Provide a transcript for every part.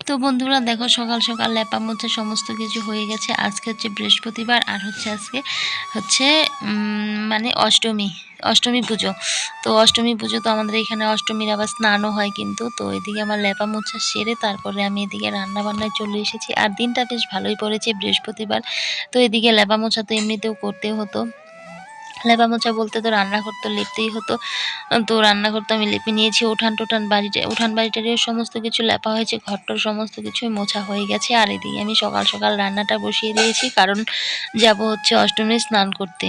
তো বন্ধুরা দেখো সকাল সকাল লেপা মোছা সমস্ত কিছু হয়ে গেছে। আজকে হচ্ছে বৃহস্পতিবার আর আজকে হচ্ছে মানে অষ্টমী পুজো। তো অষ্টমী পুজো তো আমাদের এখানে অষ্টমীর আবার স্নানও হয় কিন্তু। তো এদিকে আমার লেপা মোছা সেরে তারপরে আমি এদিকে রান্না বান্নায় চলে এসেছি। আর দিনটা বেশ ভালোই পড়েছে, বৃহস্পতিবার। তো এদিকে লেপা মোছা তো এমনিতেও করতে হতো। লেপা মোছা বলতে তো রান্নাঘর তো লেপতেই হতো। তো রান্নাঘর তো আমি লেপে নিয়েছি। উঠান বাড়িটারিও সমস্ত কিছু লেপা হয়েছে, ঘরটার সমস্ত কিছুই মোছা হয়ে গেছে। আর এদিকে আমি সকাল সকাল রান্নাটা বসিয়ে দিয়েছি, কারণ যাব হচ্ছে অষ্টমীর স্নান করতে।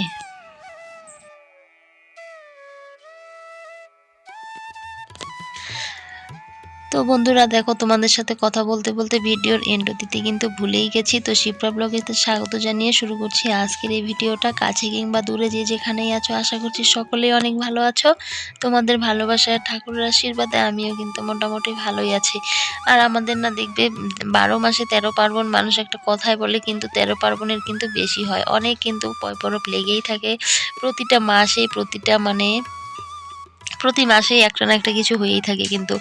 তো বন্ধুরা দেখো, তোমাদের সাথে কথা বলতে বলতে ভিডিওর এন্ড দিতে কিন্তু ভুলেই গেছি। তো শিপ্রা ব্লগেতে স্বাগত জানিয়ে শুরু করছি আজকের এই ভিডিওটা। কাছে কিংবা দূরে যে যেখানেই আছো, আশা করছি সকলেই অনেক ভালো আছো। তোমাদের ভালোবাসায় ঠাকুরের আশীর্বাদে আমিও কিন্তু মোটামুটি ভালোই আছি। আর আমাদের না দেখবে 12 মাসে 13 পার্বণ, মানুষ একটা কথায় বলে, কিন্তু 13 পার্বণের কিন্তু বেশি হয়, অনেক কিন্তু পরব লেগেই থাকে। প্রতিটা মাসে প্রতি মাসেই একটা না একটা কিছু হয়েই থাকে কিন্তু।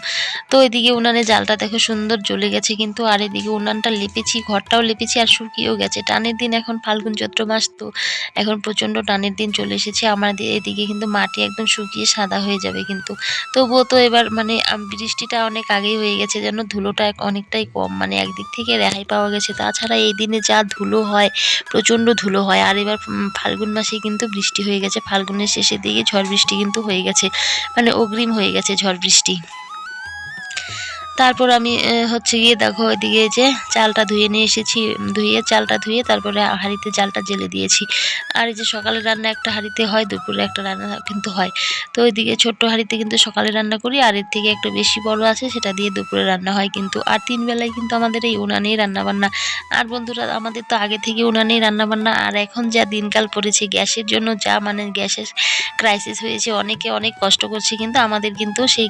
তো এদিকে উনানে জালটা দেখো সুন্দর জ্বলে গেছে কিন্তু। আর এদিকে উনানটা লেপেছি, ঘরটাও লেপেছি, আর শুকিয়েও গেছে। টানের দিন এখন, ফাল্গুন চৈত্র মাস তো এখন প্রচণ্ড টানের দিন চলে এসেছে। আমার এদিকে কিন্তু মাটি একদম শুকিয়ে সাদা হয়ে যাবে কিন্তু। তবুও তো এবার বৃষ্টিটা অনেক আগেই হয়ে গেছে, যেন ধুলোটা অনেকটাই কম, মানে একদিক থেকে রেহাই পাওয়া গেছে। তাছাড়া এই দিনে যা ধুলো হয়, প্রচণ্ড ধুলো হয়। আর এবার ফাল্গুন মাসে কিন্তু বৃষ্টি হয়ে গেছে, ফাল্গুনের শেষের দিকে ঝড় বৃষ্টি কিন্তু হয়ে গেছে, মানে অগ্রিম হয়ে গেছে ঝড় বৃষ্টি। তারপর আমি হচ্ছে গিয়ে দেখো এদিকে যে চালটা ধুয়ে নিয়ে এসেছি। চালটা ধুয়ে তারপরে হাঁড়িতে জালটা জেলে দিয়েছি। আর এই যে সকালে রান্না একটা হাঁড়িতে হয়, দুপুরে একটা রান্না কিন্তু হয়। তো ওইদিকে ছোট্ট হাঁড়িতে কিন্তু সকালে রান্না করি, আর এর থেকে একটু বেশি বড় আছে, সেটা দিয়ে দুপুরে রান্না হয় কিন্তু। আর 3 বেলায় কিন্তু আমাদের এই উনানেই রান্নাবান্না। আর বন্ধুরা, আমাদের তো আগে থেকে উনানেই রান্নাবান্না। আর এখন যা দিনকাল পড়েছে, গ্যাসের জন্য যা গ্যাসের ক্রাইসিস হয়েছে, অনেকে অনেক কষ্ট করছে, কিন্তু আমাদের কিন্তু সেই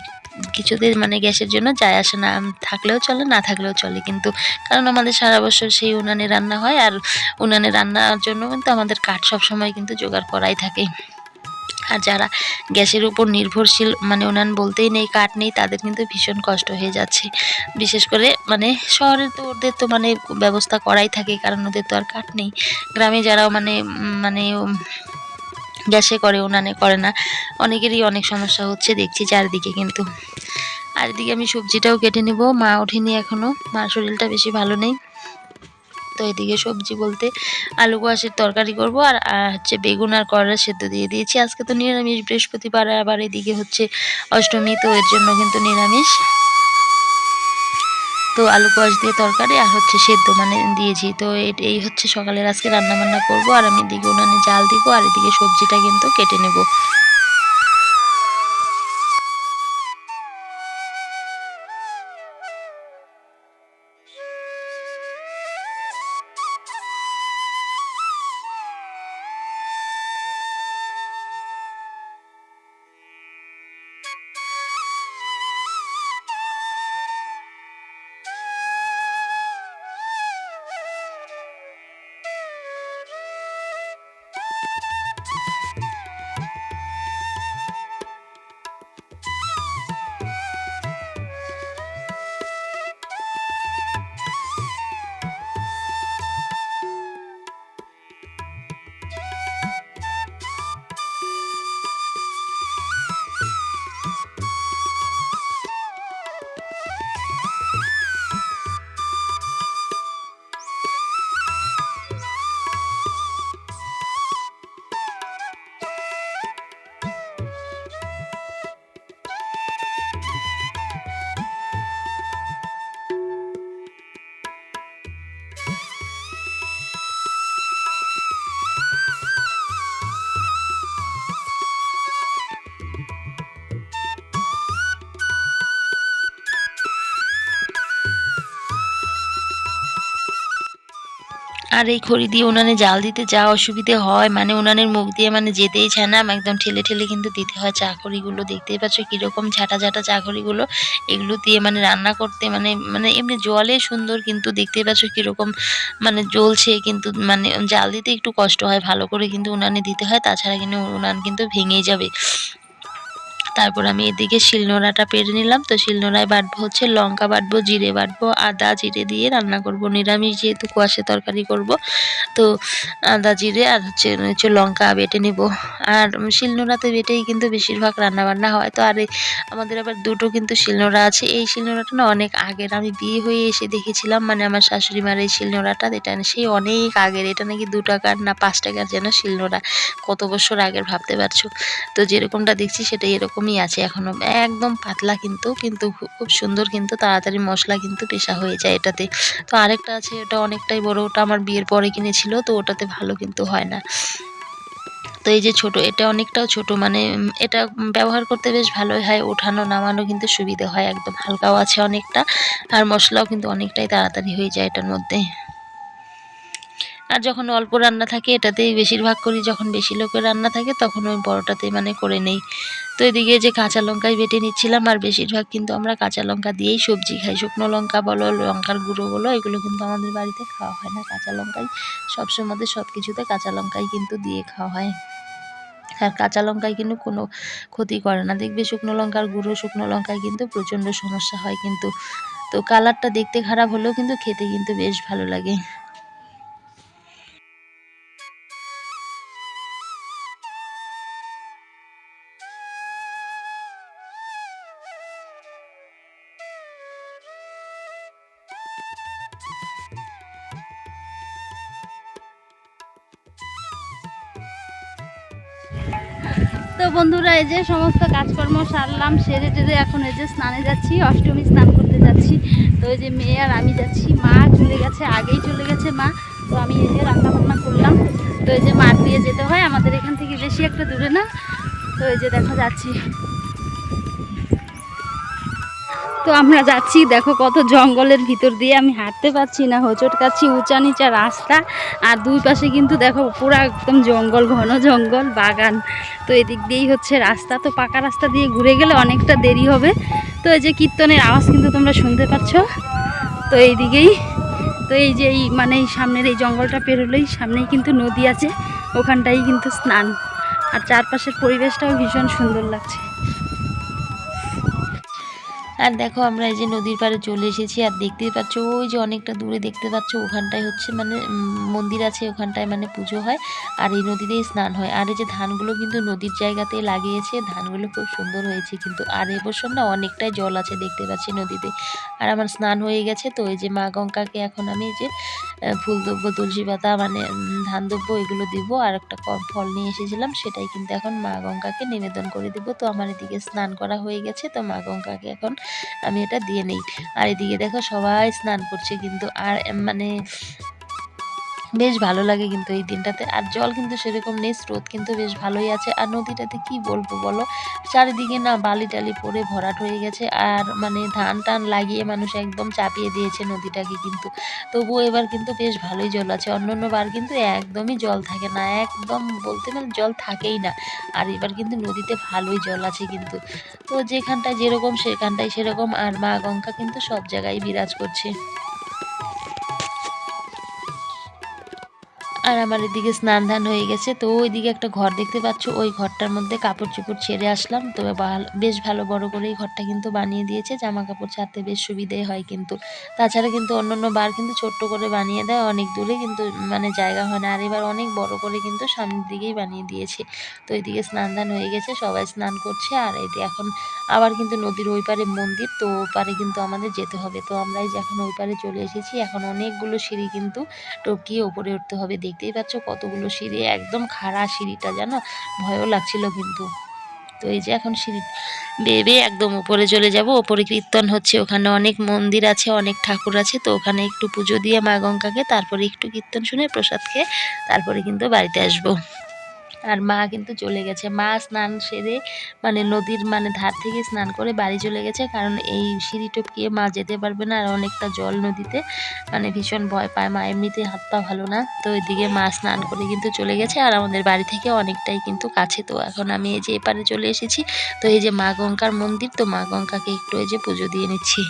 কিছুতে গ্যাসের জন্য যায় আসে না। থাকলেও চলে, না থাকলেও চলে কিন্তু, কারণ আমাদের সারা বছর সেই উনানে রান্না হয়। আর উনানে রান্নার জন্য কিন্তু আমাদের কাঠ সবসময় কিন্তু জোগাড় করাই থাকে। আর যারা গ্যাসের উপর নির্ভরশীল, উনান বলতেই নেই, কাঠ নেই, তাদের কিন্তু ভীষণ কষ্ট হয়ে যাচ্ছে। বিশেষ করে শহরে তো ওদের তো ব্যবস্থা করাই থাকে, কারণ ওদের তো আর কাঠ নেই। গ্রামে যারাও গ্যাসে করে, উনানে করে না, অনেকেরই অনেক সমস্যা হচ্ছে দেখছি চারিদিকে কিন্তু। আর এদিকে আমি সবজিটাও কেটে নেব, মা ওঠেনি এখনও, মার শরীরটা বেশি ভালো নেই। তো এদিকে সবজি বলতে আলু কোয়াশের তরকারি করব, আর হচ্ছে বেগুন আর করলা সেদ্ধ দিয়ে দিয়েছি। আজকে তো নিরামিষ, বৃহস্পতিবার, আবার এদিকে হচ্ছে অষ্টমী, তো এর জন্য কিন্তু নিরামিষ। তো আলু কোয়াশ দিয়ে তরকারি আর হচ্ছে সেদ্ধ দিয়েছি। তো এই হচ্ছে সকালের আজকে রান্নাবান্না করব। আর আমি এদিকে উনানে জাল দিব, আর এদিকে সবজিটা কিন্তু কেটে নেব। আর এই খড়ি দিয়ে উনানে জাল দিতে যা অসুবিধে হয়, উনানের মুখ দিয়ে যেতেই চায় না, একদম ঠেলে ঠেলে কিন্তু দিতে হয়। চাখড়িগুলো দেখতেই পাচ্ছ কীরকম ঝাঁটা ঝাঁটা চাখড়িগুলো, এগুলো দিয়ে রান্না করতে এমনি জলে সুন্দর, কিন্তু দেখতেই পাচ্ছ কীরকম জ্বলছে, কিন্তু জাল দিতে একটু কষ্ট হয়, ভালো করে কিন্তু উনানে দিতে হয়, তাছাড়া কিন্তু উনান কিন্তু ভেঙেই যাবে। তারপর আমি এদিকে শিলনোড়াটা পেরে নিলাম। তো শিলনোড়ায় বাটবো হচ্ছে লঙ্কা বাটবো, জিরে বাটবো, আদা জিরে দিয়ে রান্না করব। নিরামিষ যেহেতু কুয়াশা তরকারি করব, তো আদা জিরে আর হচ্ছে লঙ্কা বেটে নেব। আর শিলনোড়াতে বেটেই কিন্তু বেশিরভাগ রান্নাবান্না হয়। তো আর আমাদের আবার দুটো কিন্তু শিলনোড়া আছে। এই শিলনোড়াটা না অনেক আগের, আমি বিয়ে হয়ে এসে দেখেছিলাম, মানে আমার শাশুড়ি মার এই শিলনোড়াটা, এটা সেই অনেক আগের। এটা নাকি 2 টাকার না 5 টাকার যেন শিলনোড়া, কত বছর আগের ভাবতে পারছো। তো যেরকমটা দেখছি সেটা এরকমই আছে এখনো, একদম পাতলা কিন্তু কিন্তু খুব সুন্দর, কিন্তু তাড়াতাড়ি মশলা কিন্তু পেশা হয়ে যায় এটাতে। তো আরেকটা আছে, এটা অনেকটাই বড়, ওটা আমার বিয়ের পরে কিনেছিল, তো ওটাতে ভালো কিন্তু হয় না। তো এই যে ছোট, এটা অনেকটাও ছোট, মানে এটা ব্যবহার করতে বেশ ভালোই হয়, ওঠানো নামানো কিন্তু সুবিধা হয়, একদম হালকাও আছে অনেকটা, আর মশলাও কিন্তু অনেকটাই তাড়াতাড়ি হয়ে যায় এটার মধ্যে। আর যখন অল্প রান্না থাকে এটাতেই বেশিরভাগ করি, যখন বেশি লোকের রান্না থাকে তখন ওই বড়টাতেই মানে করে নেই। তো এদিকে যে কাঁচা লঙ্কাই বেটে নিচ্ছিলাম, আর বেশিরভাগ কিন্তু আমরা কাঁচা লঙ্কা দিয়েই সবজি খাই। শুকনো লঙ্কা বলো, লঙ্কার গুঁড়ো বলো, এগুলো কিন্তু আমাদের বাড়িতে খাওয়া হয় না। কাঁচা লঙ্কাই সবসময়, সব কিছুতে কাঁচা লঙ্কাই কিন্তু দিয়ে খাওয়া হয়। আর কাঁচা লঙ্কায় কিন্তু কোনো ক্ষতি করে না, দেখবে শুকনো লঙ্কার গুঁড়ো, শুকনো লঙ্কায় কিন্তু প্রচণ্ড সমস্যা হয় কিন্তু। তো কালারটা দেখতে খারাপ হলেও কিন্তু খেতে কিন্তু বেশ ভালো লাগে। তো বন্ধুরা, এই যে সমস্ত কাজকর্ম সারলাম, সেরে টেরে এখন এই যে স্নানে যাচ্ছি, অষ্টমী স্নান করতে যাচ্ছি। তো এই যে মেয়ে আর আমি যাচ্ছি, মা চলে গেছে, আগেই চলে গেছে মা। তো আমি এই যে রান্না বান্না করলাম। তো এই যে মাঠ দিয়ে যেতে হয়, আমাদের এখান থেকে বেশি একটা দূরে না। তো এই যে দেখা যাচ্ছি, তো আমরা যাচ্ছি, দেখো কত জঙ্গলের ভিতর দিয়ে, আমি হাঁটতে পারছি না, হোঁচট খাচ্ছি, উঁচা নিচা রাস্তা। আর দুই পাশে কিন্তু দেখো পুরো একদম জঙ্গল, ঘন জঙ্গল বাগান। তো এদিক দিয়েই হচ্ছে রাস্তা, তো পাকা রাস্তা দিয়ে ঘুরে গেলে অনেকটা দেরি হবে। তো এই যে কীর্তনের আওয়াজ কিন্তু তোমরা শুনতে পাচ্ছ। তো এই দিকেই, তো এই যে এই মানে এই সামনের এই জঙ্গলটা পেরোলেই সামনেই কিন্তু নদী আছে, ওখানটাই কিন্তু স্নান। আর চারপাশের পরিবেশটাও ভীষণ সুন্দর লাগছে। আর দেখো আমরা এই যে নদীর পাড়ে চলে এসেছি, আর দেখতেই পাচ্ছ ওই যে অনেকটা দূরে দেখতে পাচ্ছ, ওখানটায় হচ্ছে মানে মন্দির আছে, ওখানটায় মানে পুজো হয়, আর এই নদীতেই স্নান হয়। আর এই যে ধানগুলো কিন্তু নদীর জায়গাতে লাগিয়েছে, ধানগুলো খুব সুন্দর হয়েছে কিন্তু। আর এবছর না অনেকটাই জল আছে দেখতে পাচ্ছি নদীতে। আর আমার স্নান হয়ে গেছে, তো এই যে মা গঙ্গাকে এখন আমি এই যে ফুল দেবো, তুলসী পাতা মানে ধান দেবো, এগুলো দিব। আর একটা ফল নিয়ে এসেছিলাম, সেটাই কিন্তু এখন মা গঙ্গাকে নিবেদন করে দিব। তো আমার এদিকে স্নান করা হয়ে গেছে, তো মা গঙ্গাকে এখন আমি এটা দিয়ে নেই। আর এদিকে দেখো সবাই স্নান করছে কিন্তু, আর মানে বেশ ভালো লাগে কিন্তু এই দিনটাতে। আর জল কিন্তু সেরকম নেই, স্রোত কিন্তু বেশ ভালোই আছে। আর নদীটাতে কি বলবো বলো, চারিদিকে না বালি টালি পড়ে ভরাট হয়ে গেছে, আর মানে ধান টান লাগিয়ে মানুষ একদম চাপিয়ে দিয়েছে নদীটাকে কিন্তু। তবুও এবার কিন্তু বেশ ভালোই জল আছে, অন্যান্য বার কিন্তু একদমই জল থাকে না, একদম বলতে গেলে জল থাকেই না। আর এবার কিন্তু নদীতে ভালোই জল আছে কিন্তু। তো যেখানটায় যেরকম সেখানটায় সেরকম, আর মা গঙ্গা কিন্তু সব জায়গায় বিরাজ করছে। আর আমার এদিকে স্নান ধান হয়ে গেছে, তো ওইদিকে একটা ঘর দেখতে পাচ্ছ, ওই ঘরটার মধ্যে কাপড় চোপড় ছেড়ে আসলাম। তো বেশ ভালো বড় করে এই ঘরটা কিন্তু বানিয়ে দিয়েছে, জামা কাপড় ছাড়তে বেশ সুবিধে হয় কিন্তু। তাছাড়া কিন্তু অন্যান্য বার কিন্তু ছোট্ট করে বানিয়ে দেয়, অনেক দূরে কিন্তু মানে জায়গা হয় না, আর এবার অনেক বড় করে কিন্তু সামনের দিকেই বানিয়ে দিয়েছে। তো এইদিকে স্নান ধান হয়ে গেছে, সবাই স্নান করছে। আর এটি এখন আবার কিন্তু নদীর ওই পারে মন্দির, তো ওই পারে কিন্তু আমাদের যেতে হবে। তো আমরাই যে এখন ওই পারে চলে এসেছি, এখন অনেকগুলো সিঁড়ি কিন্তু টপকিয়ে ওপরে উঠতে হবে, দেখতেই পাচ্ছ কতগুলো সিঁড়ি, একদম খাড়া সিঁড়িটা, জানো ভয়ও লাগছিল কিন্তু। তো এই যে এখন সিঁড়ি বেয়ে বেয়ে একদম উপরে চলে যাব, ওপরে কীর্তন হচ্ছে, ওখানে অনেক মন্দির আছে, অনেক ঠাকুর আছে। তো ওখানে একটু পুজো দিয়ে মা গঙ্গাকে, তারপরে একটু কীর্তন শুনে প্রসাদ খেয়ে তারপরে কিন্তু বাড়িতে আসবো। আর মা কিন্তু চলে গেছে, মা স্নান সেরে মানে নদীর মানে ধার থেকে স্নান করে বাড়ি চলে গেছে, কারণ এই সিঁড়ি টপকিয়ে মা যেতে পারবে না, আর অনেকটা জল নদীতে, মানে ভীষণ ভয় পায় মা, এমনিতে হাত পা ভালো না। তো এদিকে মা স্নান করে কিন্তু চলে গেছে, আর আমাদের বাড়ি থেকে অনেকটাই কিন্তু কাছে। তো এখন আমি এই যে এপারে চলে এসেছি, তো এই যে মা গঙ্গার মন্দির, তো মা গঙ্গাকে একটু এই যে পুজো দিয়ে নিচ্ছি।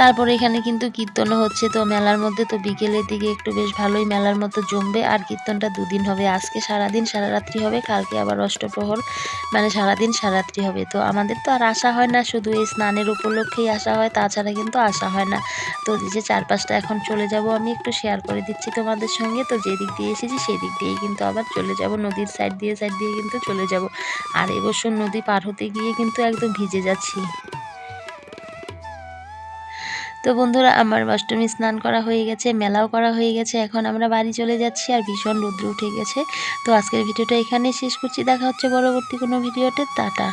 তারপরে এখানে কিন্তু কীর্তনও হচ্ছে, তো মেলার মধ্যে তো বিকেলের দিকে একটু বেশ ভালোই মেলার মতো জমবে। আর কীর্তনটা দুদিন হবে, আজকে সারাদিন সারারাত্রি হবে, কালকে আবার অষ্টপ্রহর, মানে সারাদিন সারারাত্রি হবে। তো আমাদের তো আর আসা হয় না, শুধু এই স্নানের উপলক্ষেই আসা হয়, তাছাড়া কিন্তু আসা হয় না। তো এই যে চারপাশটা এখন চলে যাব, আমি একটু শেয়ার করে দিচ্ছি তোমাদের সঙ্গে। তো যেদিক দিয়ে এসেছি সেদিক দিয়েই কিন্তু আবার চলে যাব, নদীর সাইড দিয়ে কিন্তু চলে যাব। আর এবছর নদী পার হতে গিয়ে কিন্তু একদম ভিজে যাচ্ছি। তো বন্ধুরা, আমার অষ্টমী স্নান করা হয়ে গেছে, মেলাও করা হয়ে গেছে, এখন আমরা বাড়ি চলে যাচ্ছি। আর ভীষণ রৌদ্র উঠে গেছে। তো আজকের ভিডিওটা এখানেই শেষ করছি, দেখা হচ্ছে পরবর্তী কোনো ভিডিওতে। টাটা।